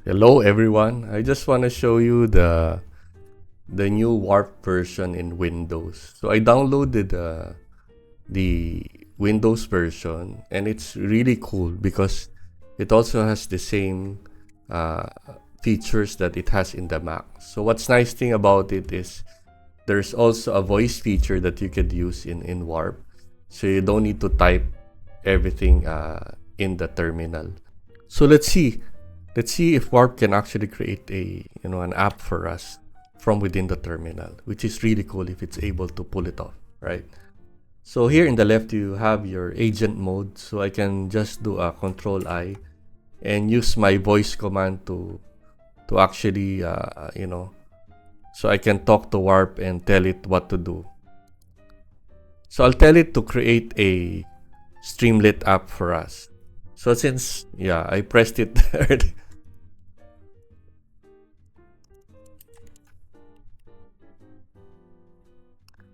Hello everyone. I just want to show you the new Warp version in Windows. So I downloaded the Windows version, and it's really cool because it also has the same uh, features that it has in the Mac. So what's nice thing about it is there's also a voice feature that you could use in Warp. So you don't need to type everything in the terminal. So let's see if Warp can actually create an app for us from within the terminal, which is really cool if it's able to pull it off, right? So here in the left you have your agent mode, so I can just do a control I and use my voice command to actually so I can talk to Warp and tell it what to do. So I'll tell it to create a Streamlit app for us. So since I pressed it early.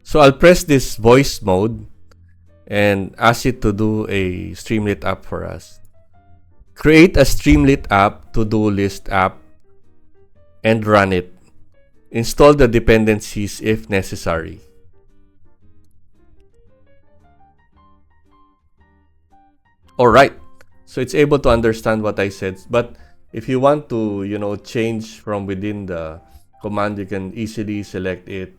So I'll press this voice mode and ask it to do a Streamlit app for us. Create a Streamlit app to-do list app and run it. Install the dependencies if necessary. Alright, so it's able to understand what I said, but if you want to, change from within the command, you can easily select it,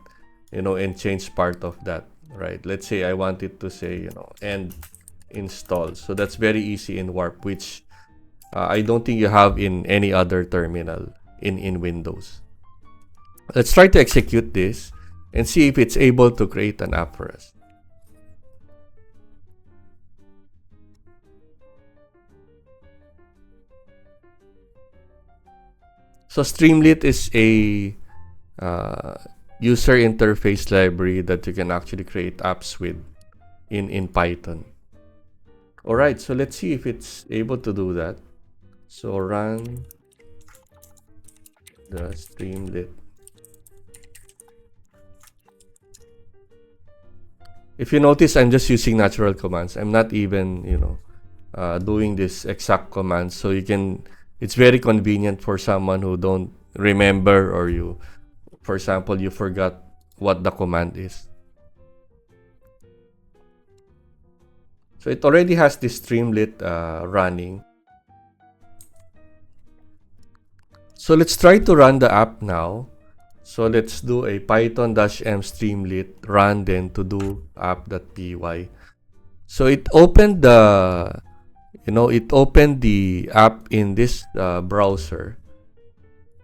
and change part of that, right? Let's say I want it to say, end install. So that's very easy in Warp, which I don't think you have in any other terminal in Windows. Let's try to execute this and see if it's able to create an app for us. So Streamlit is a user interface library that you can actually create apps with in Python. Alright, so let's see if it's able to do that. So run the Streamlit. If you notice, I'm just using natural commands. I'm not even, doing this exact command. So it's very convenient for someone who don't remember, or for example, you forgot what the command is. So it already has this Streamlit running. So let's try to run the app now. So let's do a python-m streamlit run then to do app.py. So it opened the app in this browser.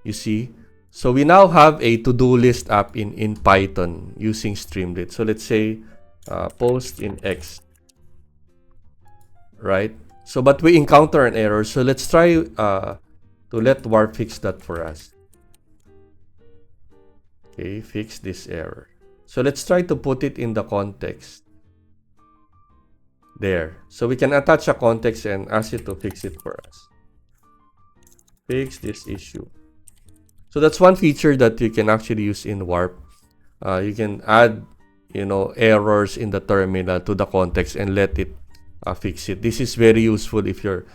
You see? So we now have a to-do list app in Python using Streamlit. So let's say post in X, right? So but we encounter an error. So let's try to let Warp fix that for us. Okay, fix this error. So let's try to put it in the context. There. So we can attach a context and ask it to fix it for us. Fix this issue. So that's one feature that you can actually use in Warp. You can add, errors in the terminal to the context and let it fix it. This is very useful if you're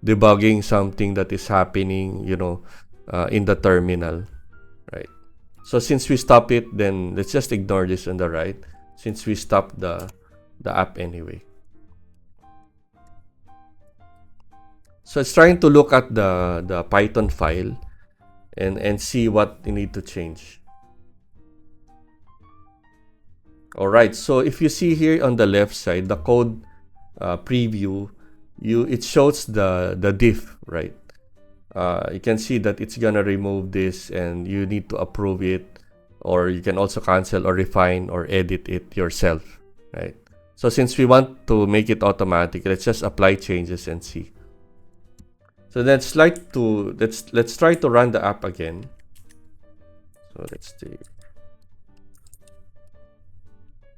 debugging something that is happening, in the terminal, right? So since we stop it, then let's just ignore this on the right, since we stopped the app anyway. So it's trying to look at the Python file and see what you need to change. Alright, so if you see here on the left side, the code preview, it shows the diff, right? You can see that it's gonna remove this and you need to approve it, or you can also cancel or refine or edit it yourself, right? So since we want to make it automatic, let's just apply changes and see. So let's try to run the app again. So let's see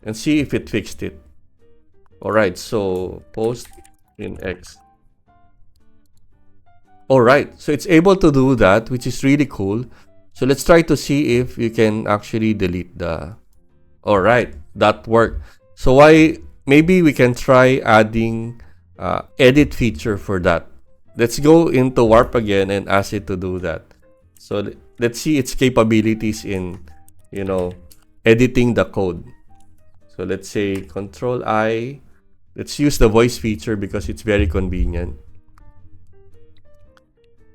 and see if it fixed it. Alright, so post in X. Alright, so it's able to do that, which is really cool. So let's try to see if you can actually delete the... Alright, that worked. So maybe we can try adding edit feature for that. let's go into Warp again and ask it to do that. So let's see its capabilities in, editing the code. So let's say Control I. Let's use the voice feature because it's very convenient.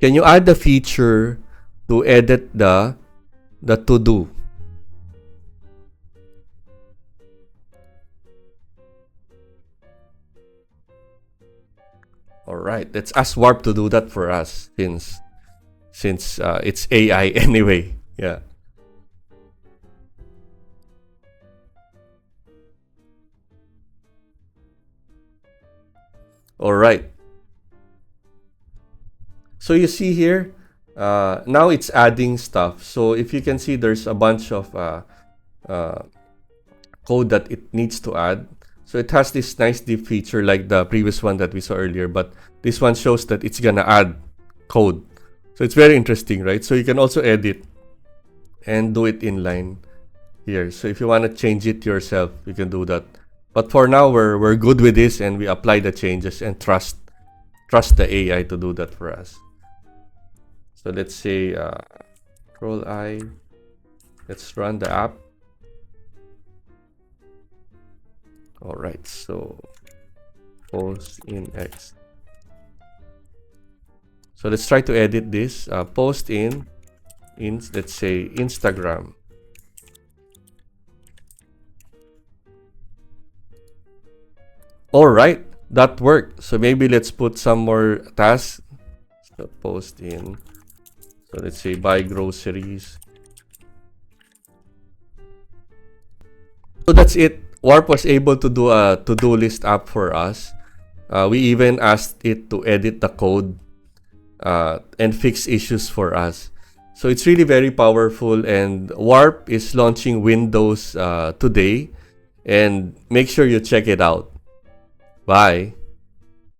Can you add the feature to edit the to-do? Alright, let's ask Warp to do that for us since it's AI anyway. Yeah. Alright. So you see here, now it's adding stuff. So if you can see, there's a bunch of code that it needs to add. So it has this nice deep feature like the previous one that we saw earlier, but this one shows that it's gonna add code. So it's very interesting, right? So you can also edit and do it inline here. So if you want to change it yourself, you can do that. But for now, we're good with this, and we apply the changes and trust the AI to do that for us. So let's say Control I. Let's run the app. Alright, so post in X. So let's try to edit this. Post in let's say Instagram. Alright, that worked. So maybe let's put some more tasks. So post in. So let's say buy groceries. So that's it. Warp was able to do a to-do list app for us. We even asked it to edit the code and fix issues for us. So it's really very powerful, and Warp is launching Windows today, and make sure you check it out. Bye.